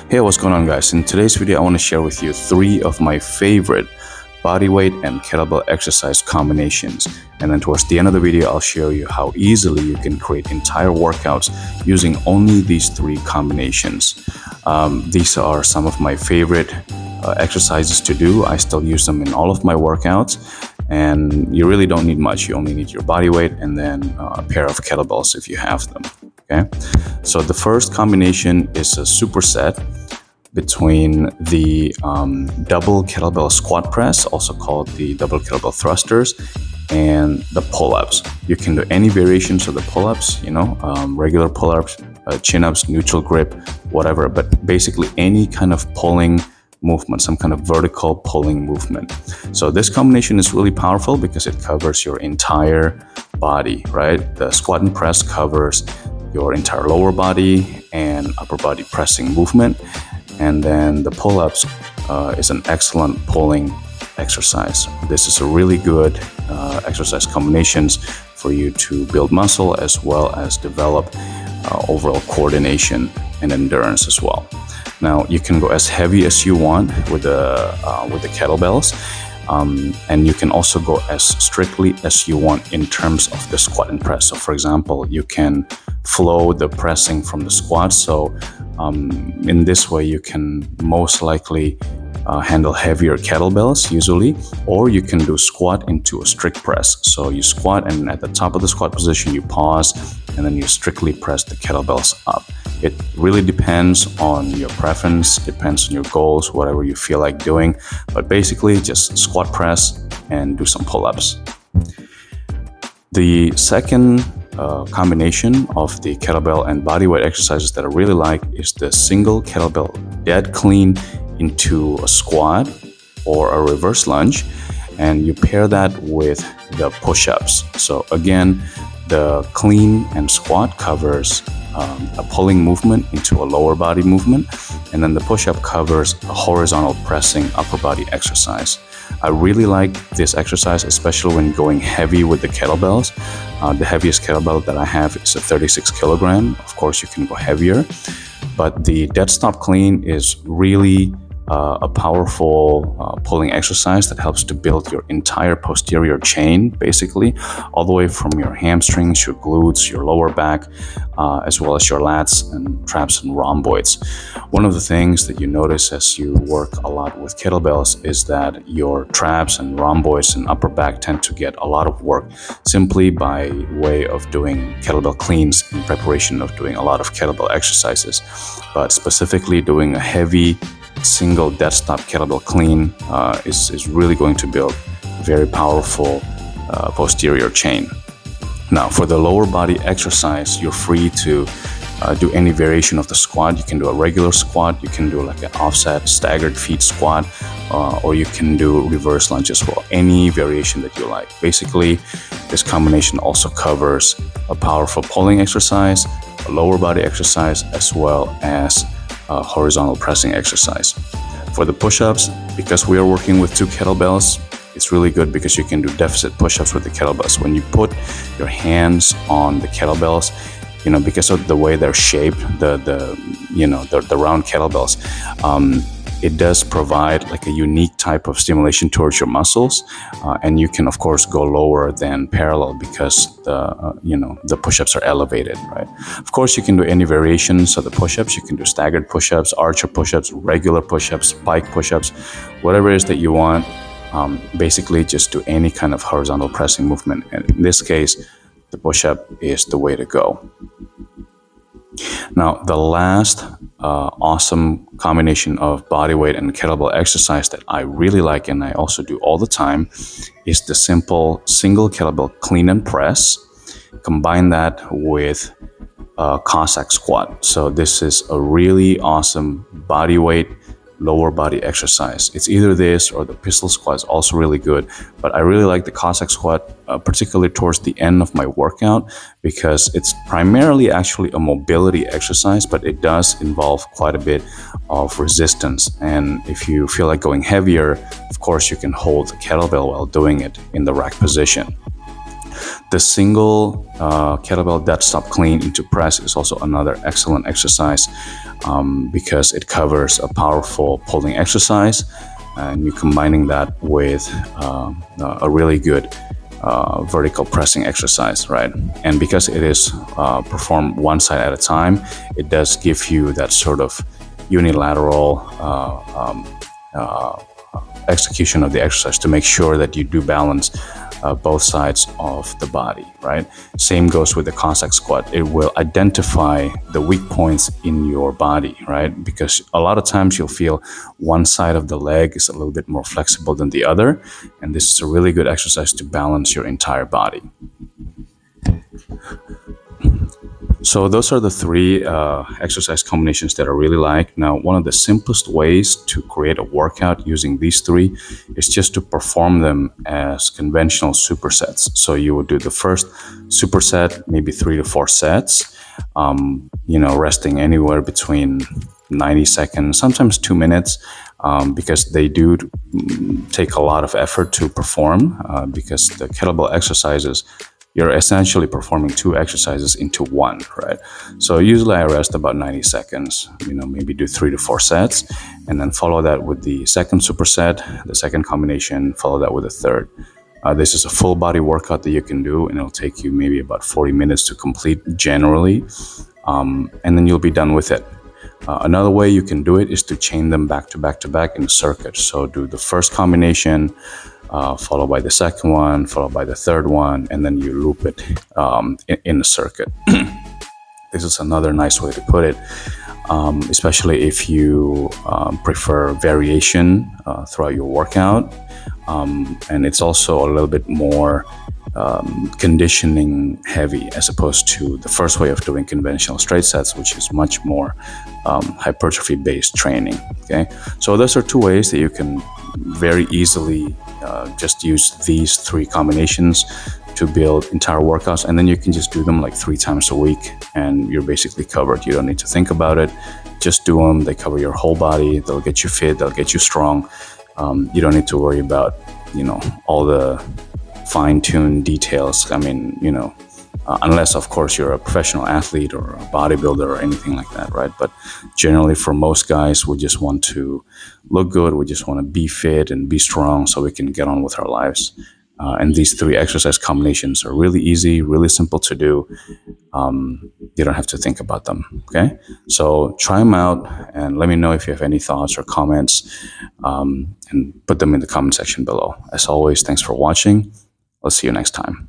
Hey, what's going on, guys? In today's video, I want to share with you 3 of my favorite bodyweight and kettlebell exercise combinations. And then towards the end of the video, I'll show you how easily you can create entire workouts using only these 3 combinations. These are some of my favorite exercises to do. I still use them in all of my workouts. And you really don't need much. You only need your body weight and then a pair of kettlebells if you have them. Okay, so the first combination is a superset between the double kettlebell squat press, also called the double kettlebell thrusters, and the pull-ups. You can do any variations of the pull-ups, regular pull-ups, chin-ups, neutral grip, whatever, but basically any kind of pulling movement, some kind of vertical pulling movement. So this combination is really powerful because it covers your entire body, right? The squat and press covers your entire lower body and upper body pressing movement. And then the pull-ups is an excellent pulling exercise. This is a really good exercise combinations for you to build muscle as well as develop overall coordination and endurance as well. Now you can go as heavy as you want with the kettlebells, and you can also go as strictly as you want in terms of the squat and press. So for example, you can flow the pressing from the squat. So in this way, you can most likely handle heavier kettlebells usually, or you can do squat into a strict press. So you squat, and at the top of the squat position, you pause, and then you strictly press the kettlebells up. It really depends on your preference, depends on your goals, whatever you feel like doing. But basically, just squat press and do some pull-ups. The second combination of the kettlebell and bodyweight exercises that I really like is the single kettlebell dead clean into a squat or a reverse lunge, and you pair that with the push-ups. So again, the clean and squat covers a pulling movement into a lower body movement, and then the push-up covers a horizontal pressing upper body exercise. I really like this exercise, especially when going heavy with the kettlebells. The heaviest kettlebell that I have is a 36 kilogram. Of course, you can go heavier, but the dead stop clean is really a powerful pulling exercise that helps to build your entire posterior chain, basically, all the way from your hamstrings, your glutes, your lower back, as well as your lats and traps and rhomboids. One of the things that you notice as you work a lot with kettlebells is that your traps and rhomboids and upper back tend to get a lot of work simply by way of doing kettlebell cleans in preparation of doing a lot of kettlebell exercises. But specifically doing a heavy single dead stop kettlebell clean is really going to build a very powerful posterior chain. Now for the lower body exercise, you're free to do any variation of the squat. You can do a regular squat, you can do like an offset staggered feet squat, or you can do reverse lunge as well, any variation that you like. Basically, this combination also covers a powerful pulling exercise, a lower body exercise, as well as horizontal pressing exercise. For the push-ups, because we are working with 2 kettlebells, it's really good because you can do deficit push-ups with the kettlebells. When you put your hands on the kettlebells, because of the way they're shaped, the round kettlebells, it does provide like a unique type of stimulation towards your muscles, and you can of course go lower than parallel because the push-ups are elevated, right? Of course, you can do any variations of the push-ups. You can do staggered push-ups, archer push-ups, regular push-ups, pike push-ups, whatever it is that you want. Basically, just do any kind of horizontal pressing movement, and in this case, the push-up is the way to go. Now, the last awesome combination of bodyweight and kettlebell exercise that I really like and I also do all the time is the simple single kettlebell clean and press. Combine that with Cossack squat. So this is a really awesome bodyweight lower body exercise. It's either this or the pistol squat is also really good, but I really like the Cossack squat, particularly towards the end of my workout, because it's primarily actually a mobility exercise, but it does involve quite a bit of resistance. And if you feel like going heavier, of course you can hold the kettlebell while doing it in the rack position. The single kettlebell dead stop clean into press is also another excellent exercise because it covers a powerful pulling exercise, and you're combining that with a really good vertical pressing exercise, right? And because it is performed one side at a time, it does give you that sort of unilateral execution of the exercise to make sure that you do balance both sides of the body, right? Same goes with the Cossack squat. It will identify the weak points in your body, right? Because a lot of times you'll feel one side of the leg is a little bit more flexible than the other, and this is a really good exercise to balance your entire body. So those are the three exercise combinations that I really like. Now, one of the simplest ways to create a workout using these three is just to perform them as conventional supersets. So you would do the first superset, maybe 3 to 4 sets, resting anywhere between 90 seconds, sometimes 2 minutes, because they do take a lot of effort to perform because the kettlebell exercises, you're essentially performing 2 exercises into one, right? So usually I rest about 90 seconds, maybe do 3 to 4 sets, and then follow that with the second superset, the second combination, follow that with a third. This is a full body workout that you can do, and it'll take you maybe about 40 minutes to complete generally, and then you'll be done with it. Another way you can do it is to chain them back to back to back in a circuit. So do the first combination, followed by the second one, followed by the third one, and then you loop it in a circuit. This is another nice way to put it, especially if you prefer variation throughout your workout. And it's also a little bit more conditioning heavy as opposed to the first way of doing conventional straight sets, which is much more hypertrophy based training. Okay, so those are 2 ways that you can very easily just use these 3 combinations to build entire workouts, and then you can just do them like 3 times a week and you're basically covered. You don't need to think about it, just do them. They cover your whole body, they'll get you fit, they'll get you strong. You don't need to worry about all the fine-tuned details. Unless of course you're a professional athlete or a bodybuilder or anything like that, right? But generally for most guys, we just want to look good, we just want to be fit and be strong so we can get on with our lives. And these 3 exercise combinations are really easy, really simple to do. You don't have to think about them, okay? So try them out and let me know if you have any thoughts or comments, and put them in the comment section below. As always, thanks for watching. I'll see you next time.